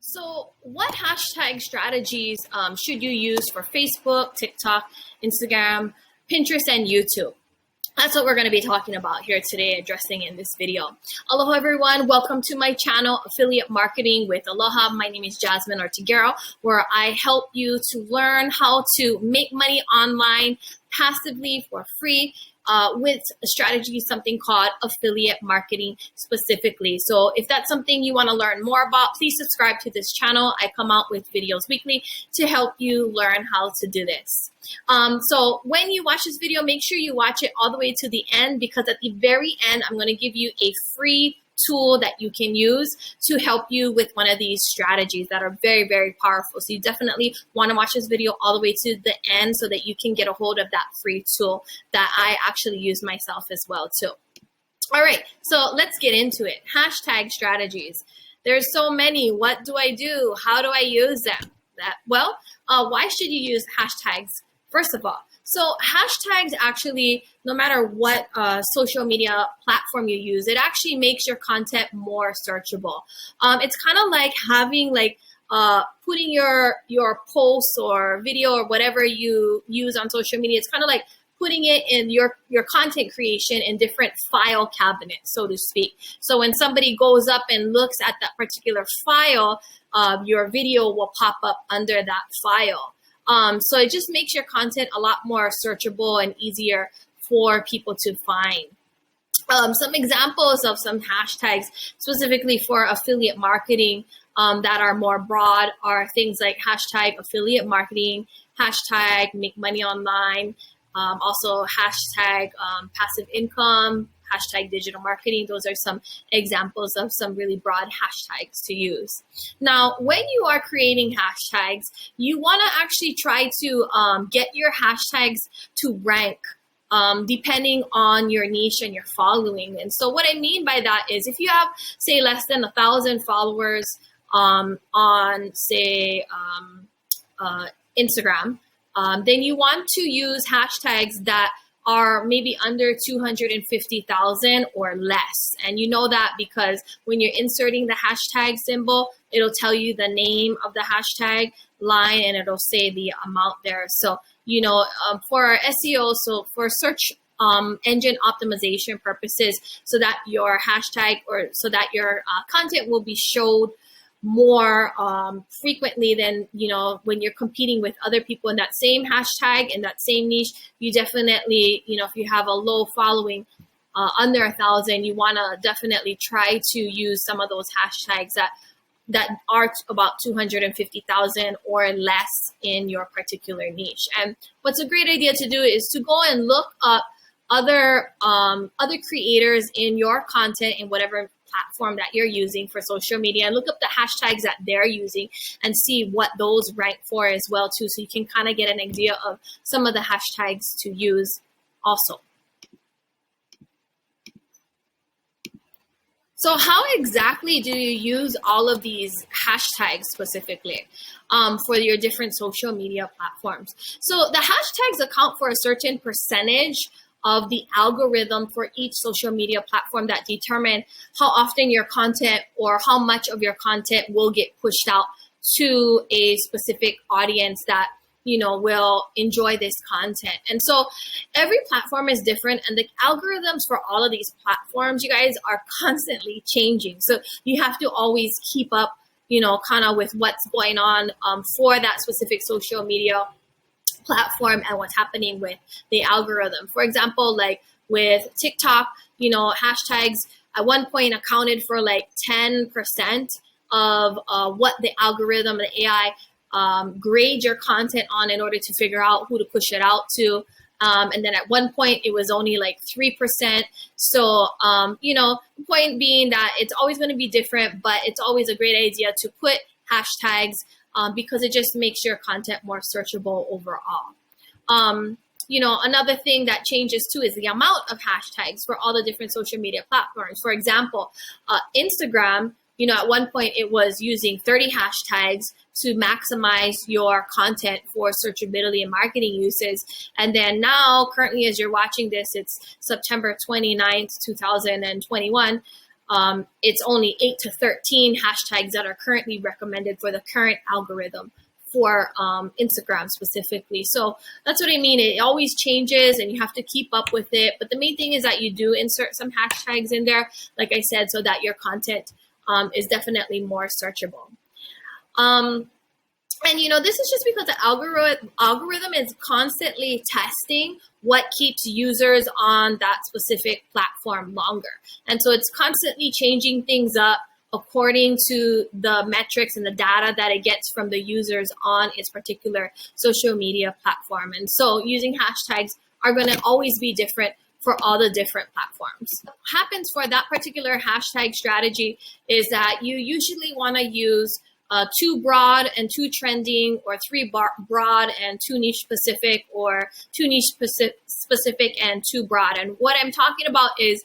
So, what hashtag strategies should you use for Facebook, TikTok, Instagram, Pinterest, and YouTube? That's what we're going to be talking about here today, addressing in this video. Aloha, everyone. Welcome to my channel, Affiliate Marketing with Aloha. My name is Jasmine Ortiguero, where I help you to learn how to make money online passively for free with a strategy, something called affiliate marketing specifically. So if that's something you want to learn more about, please subscribe to this channel. I come out with videos weekly to help you learn how to do this. So when you watch this video, make sure you watch it all the way to the end, because at the very end, I'm going to give you a free tool that you can use to help you with one of these strategies that are very, very powerful. So you definitely want to watch this video all the way to the end so that you can get a hold of that free tool that I actually use myself as well too. All right, so let's get into it. Hashtag strategies. There's so many. What do I do? How do I use them? Why should you use hashtags? First of all, so hashtags actually, no matter what social media platform you use, it actually makes your content more searchable. It's kind of like having putting your posts or video or whatever you use on social media. It's kind of like putting it in your content creation in different file cabinets, so to speak. So when somebody goes up and looks at that particular file, your video will pop up under that file. So it just makes your content a lot more searchable and easier for people to find. Some examples of some hashtags specifically for affiliate marketing that are more broad are things like hashtag affiliate marketing, hashtag make money online, also hashtag passive income, hashtag digital marketing. Those are some examples of some really broad hashtags to use. Now, when you are creating hashtags, you want to actually try to get your hashtags to rank depending on your niche and your following. And so what I mean by that is if you have, say, less than 1,000 followers on, say, Instagram, then you want to use hashtags that are maybe under 250,000 or less. And you know that because when you're inserting the hashtag symbol, it'll tell you the name of the hashtag line and it'll say the amount there. So, for SEO, so for search engine optimization purposes, so that your hashtag or so that your content will be showed more frequently than, when you're competing with other people in that same hashtag, in that same niche. You definitely, if you have a low following under 1,000, you want to definitely try to use some of those hashtags that are about 250,000 or less in your particular niche. And what's a great idea to do is to go and look up other creators in your content in whatever platform that you're using for social media, and look up the hashtags that they're using and see what those rank for as well too, so you can kind of get an idea of some of the hashtags to use also. So how exactly do you use all of these hashtags specifically for your different social media platforms? So the hashtags account for a certain percentage of the algorithm for each social media platform that determine how often your content or how much of your content will get pushed out to a specific audience that will enjoy this content. And so every platform is different, and the algorithms for all of these platforms, you guys, are constantly changing. So you have to always keep up, kind of with what's going on for that specific social media platform and what's happening with the algorithm. For example, like with TikTok, hashtags at one point accounted for like 10% of what the algorithm, the AI, grade your content on in order to figure out who to push it out to. And then at one point it was only like 3%. So, the point being that it's always going to be different, but it's always a great idea to put hashtags because it just makes your content more searchable overall. Another thing that changes too is the amount of hashtags for all the different social media platforms. For example, Instagram, at one point it was using 30 hashtags to maximize your content for searchability and marketing uses. And then now, currently, as you're watching this, it's September 29th, 2021. it's only 8 to 13 hashtags that are currently recommended for the current algorithm for Instagram specifically. So that's what I mean. It always changes and you have to keep up with it. But the main thing is that you do insert some hashtags in there, like I said, so that your content is definitely more searchable. And this is just because the algorithm is constantly testing what keeps users on that specific platform longer. And so it's constantly changing things up according to the metrics and the data that it gets from the users on its particular social media platform. And so using hashtags are going to always be different for all the different platforms. What happens for that particular hashtag strategy is that you usually want to use 2 broad and 2 trending, or 3 broad and 2 niche specific, or 2 niche specific and 2 broad. And what I'm talking about is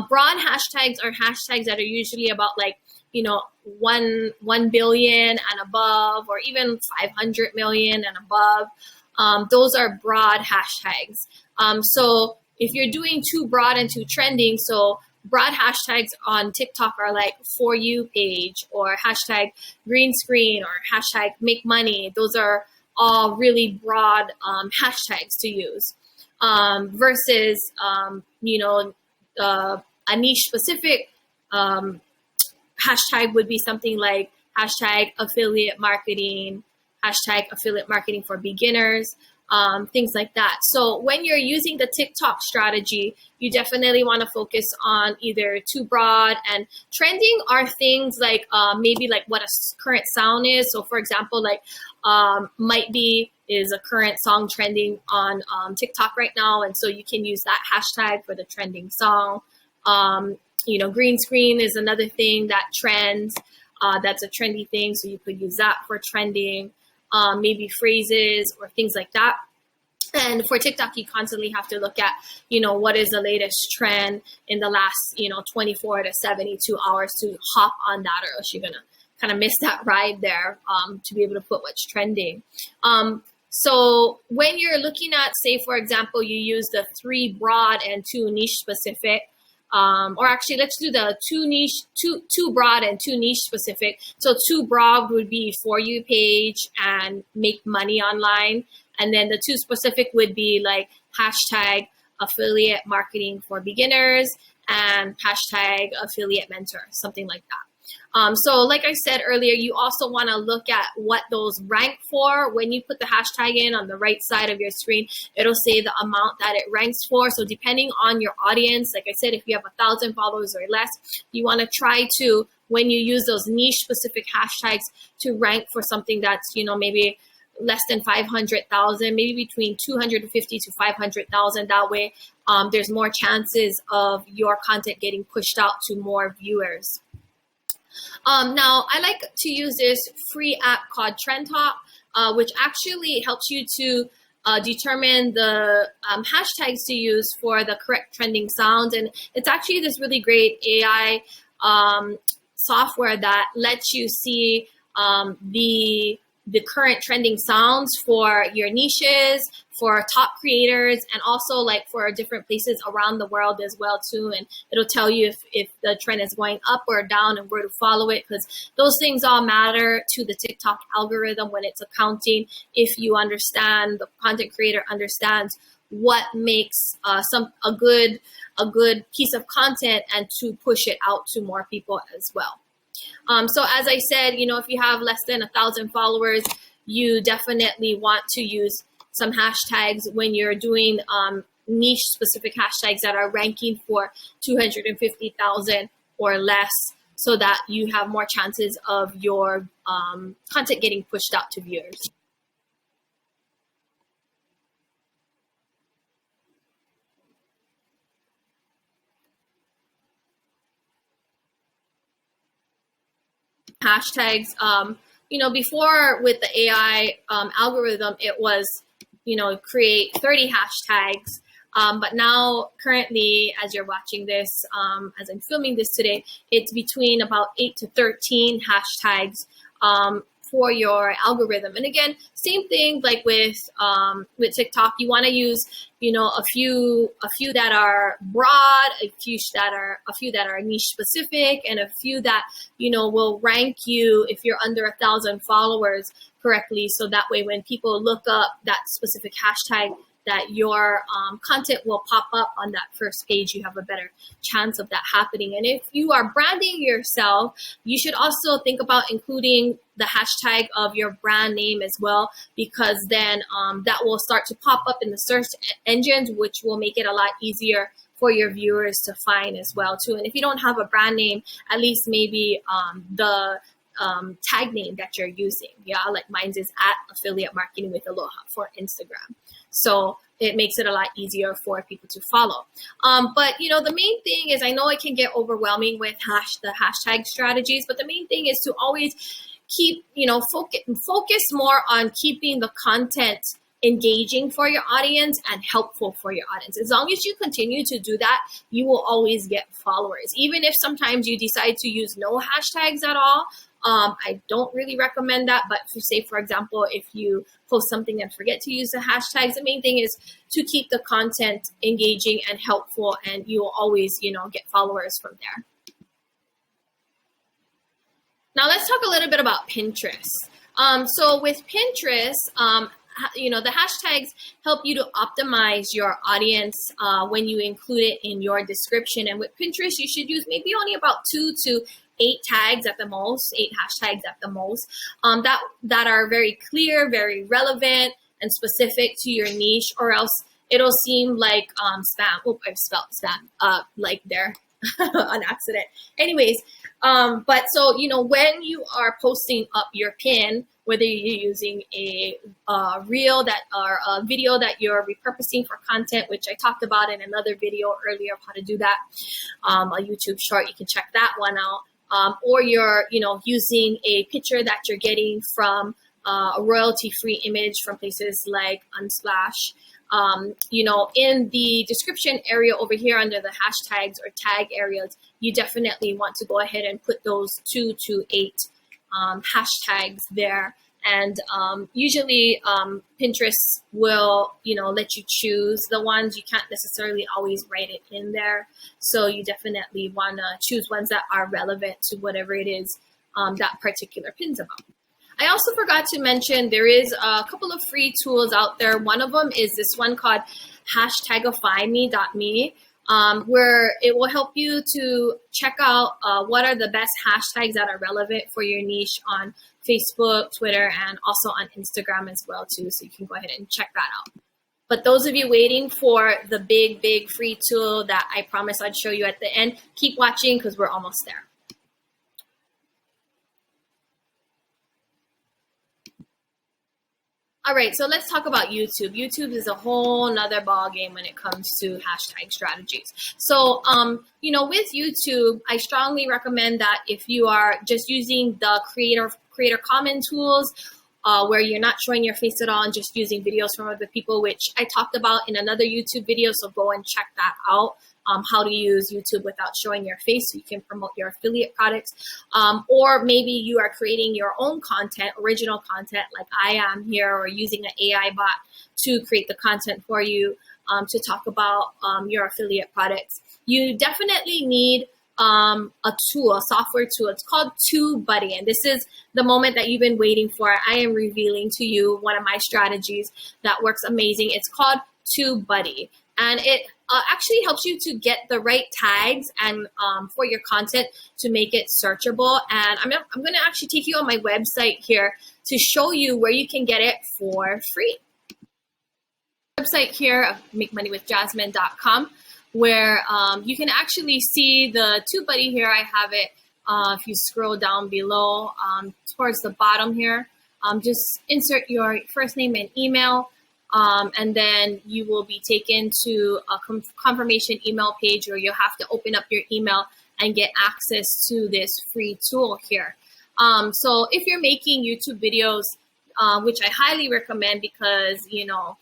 broad hashtags are hashtags that are usually about 1 billion and above, or even 500 million and above. Those are broad hashtags. So if you're doing 2 broad and 2 trending, so broad hashtags on TikTok are like For You page, or hashtag green screen, or hashtag make money. Those are all really broad hashtags to use versus, a niche specific hashtag would be something like hashtag affiliate marketing for beginners, things like that. So when you're using the TikTok strategy, you definitely want to focus on either 2 broad, and trending are things like maybe like what a current sound is. So for example, might be is a current song trending on TikTok right now. And so you can use that hashtag for the trending song. Green screen is another thing that trends. That's a trendy thing. So you could use that for trending. Maybe phrases or things like that. And for TikTok, you constantly have to look at, what is the latest trend in the last, 24 to 72 hours to hop on that, or else you're going to kind of miss that ride there to be able to put what's trending. So when you're looking at, say, for example, you use the 3 broad and 2 niche specific, or actually let's do the 2 broad and 2 niche specific. So 2 broad would be For You page and make money online. And then the 2 specific would be like hashtag affiliate marketing for beginners and hashtag affiliate mentor, something like that. So like I said earlier, you also want to look at what those rank for. When you put the hashtag in on the right side of your screen, it'll say the amount that it ranks for. So depending on your audience, like I said, if you have 1,000 followers or less, you want to try to, when you use those niche specific hashtags, to rank for something that's, maybe less than 500,000, maybe between 250 to 500,000. That way, there's more chances of your content getting pushed out to more viewers. Now, I like to use this free app called Trend Talk, which actually helps you to determine the hashtags to use for the correct trending sounds. And it's actually this really great AI software that lets you see the current trending sounds for your niches, for top creators, and also like for different places around the world as well too. And it'll tell you if the trend is going up or down and where to follow it, because those things all matter to the TikTok algorithm when it's accounting. If you understand, the content creator understands what makes a good piece of content, and to push it out to more people as well. So as I said, if you have less than 1,000 followers, you definitely want to use some hashtags when you're doing niche specific hashtags that are ranking for 250,000 or less, so that you have more chances of your content getting pushed out to viewers. Hashtags, before with the AI algorithm, it was, create 30 hashtags. But now currently, as you're watching this, as I'm filming this today, it's between about 8 to 13 hashtags for your algorithm. And again, same thing like with TikTok. You want to use, you know, a few that are broad, a few that are niche specific, and a few that, you know, will rank you if you're under 1,000 followers correctly. So that way, when people look up that specific hashtag, that your content will pop up on that first page. You have a better chance of that happening. And if you are branding yourself, you should also think about including the hashtag of your brand name as well, because then that will start to pop up in the search engines, which will make it a lot easier for your viewers to find as well too. And if you don't have a brand name, at least maybe the tag name that you're using. Yeah, like mine is @affiliate marketing with Aloha for Instagram. So it makes it a lot easier for people to follow. But, you know, the main thing is, I know it can get overwhelming with the hashtag strategies, but the main thing is to always keep, you know, focus more on keeping the content engaging for your audience and helpful for your audience. As long as you continue to do that, you will always get followers. Even if sometimes you decide to use no hashtags at all, I don't really recommend that. But say, for example, if you post something and forget to use the hashtags, the main thing is to keep the content engaging and helpful, and you will always, you know, get followers from there. Now let's talk a little bit about Pinterest. So with Pinterest, you know, the hashtags help you to optimize your audience when you include it in your description. And with Pinterest, you should use maybe only about 2 to 8 tags at the most, 8 hashtags at the most, that are very clear, very relevant, and specific to your niche, or else it'll seem like spam. Oh, I spelled spam like there on accident. Anyways, but so, you know, when you are posting up your pin, whether you're using a reel or a video that you're repurposing for content, which I talked about in another video earlier of how to do that, a YouTube short, you can check that one out. Or you're, you know, using a picture that you're getting from a royalty-free image from places like Unsplash. You know, in the description area over here under the hashtags or tag areas, you definitely want to go ahead and put those 2 to 8 hashtags there. And usually Pinterest will, you know, let you choose the ones. You can't necessarily always write it in there. So you definitely want to choose ones that are relevant to whatever it is that particular pin's about. I also forgot to mention there is a couple of free tools out there. One of them is this one called hashtagifyme.me, where it will help you to check out what are the best hashtags that are relevant for your niche on Facebook, Twitter, and also on Instagram as well too. So you can go ahead and check that out. But those of you waiting for the big free tool that I promised I'd show you at the end, keep watching because we're almost there. All right, so let's talk about YouTube. YouTube is a whole nother ball game when it comes to hashtag strategies. So, you know, with YouTube, I strongly recommend that if you are just using the creator comment tools, where you're not showing your face at all and just using videos from other people, which I talked about in another YouTube video, so go and check that out. How to use YouTube without showing your face so you can promote your affiliate products. Or maybe you are creating your own content, original content like I am here, or using an AI bot to create the content for you to talk about your affiliate products. You definitely need a tool, a software tool. It's called TubeBuddy, and this is the moment that you've been waiting for. I am revealing to you one of my strategies that works amazing. It's called TubeBuddy, and it actually helps you to get the right tags and for your content to make it searchable. And I'm going to actually take you on my website here to show you where you can get it for free. Website here, makemoneywithjasmine.com, where you can actually see the TubeBuddy here. I have it. If you scroll down below towards the bottom here, just insert your first name and email. And then you will be taken to a confirmation email page where you'll have to open up your email and get access to this free tool here. So if you're making YouTube videos, which I highly recommend because, you know,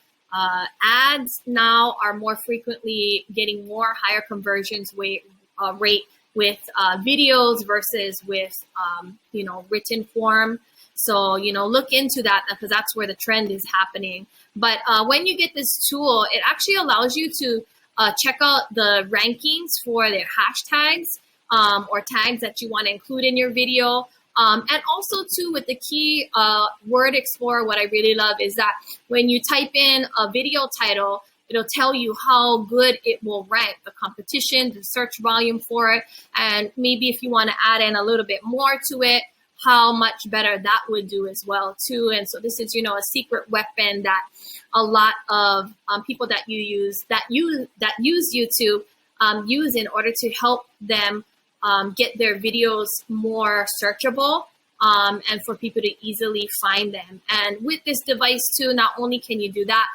ads now are more frequently getting more higher conversions rate with videos versus with, you know, written form. So, look into that because that's where the trend is happening. But when you get this tool, it actually allows you to check out the rankings for their hashtags or tags that you want to include in your video. And also, too, with the key word explorer, what I really love is that when you type in a video title, it'll tell you how good it will rank, the competition, the search volume for it, and maybe if you want to add in a little bit more to it, how much better that would do as well, too. And so this is, a secret weapon that a lot of people that use YouTube use in order to help them get their videos more searchable and for people to easily find them. And with this device too, not only can you do that,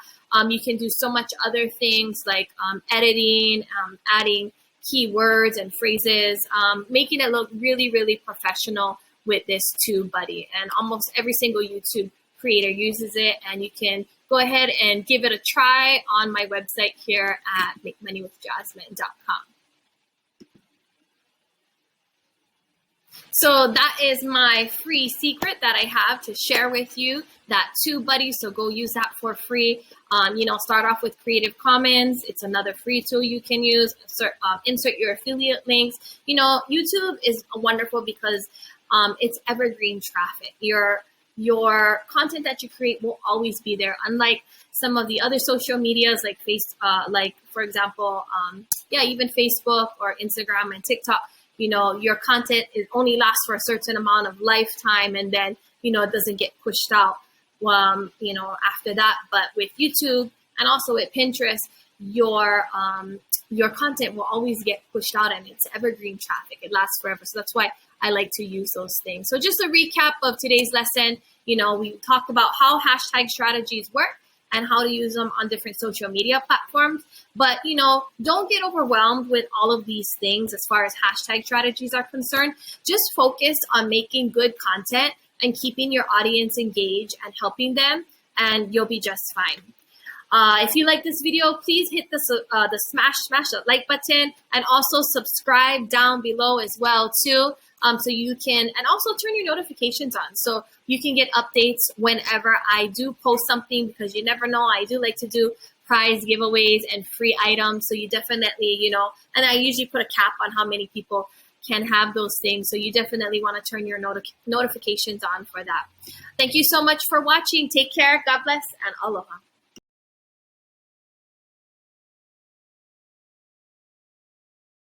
you can do so much other things like editing, adding keywords and phrases, making it look really, really professional with this TubeBuddy. And almost every single YouTube creator uses it, and you can go ahead and give it a try on my website here at makemoneywithjasmine.com. So that is my free secret that I have to share with you, that TubeBuddy. So go use that for free. Start off with Creative Commons. It's another free tool you can use. Insert your affiliate links. YouTube is wonderful because it's evergreen traffic. Your content that you create will always be there. Unlike some of the other social medias like for example, even Facebook or Instagram and TikTok. Your content only lasts for a certain amount of lifetime, and then, it doesn't get pushed out, after that. But with YouTube and also with Pinterest, your content will always get pushed out, and it's evergreen traffic. It lasts forever. So that's why I like to use those things. So just a recap of today's lesson, we talked about how hashtag strategies work and how to use them on different social media platforms. But, don't get overwhelmed with all of these things as far as hashtag strategies are concerned. Just focus on making good content and keeping your audience engaged and helping them, and you'll be just fine. If you like this video, please hit the smash the like button, and also subscribe down below as well too. So you can, and also turn your notifications on so you can get updates whenever I do post something, because you never know, I do like to do prize giveaways and free items. So you definitely, and I usually put a cap on how many people can have those things. So you definitely want to turn your notifications on for that. Thank you so much for watching. Take care. God bless, and aloha.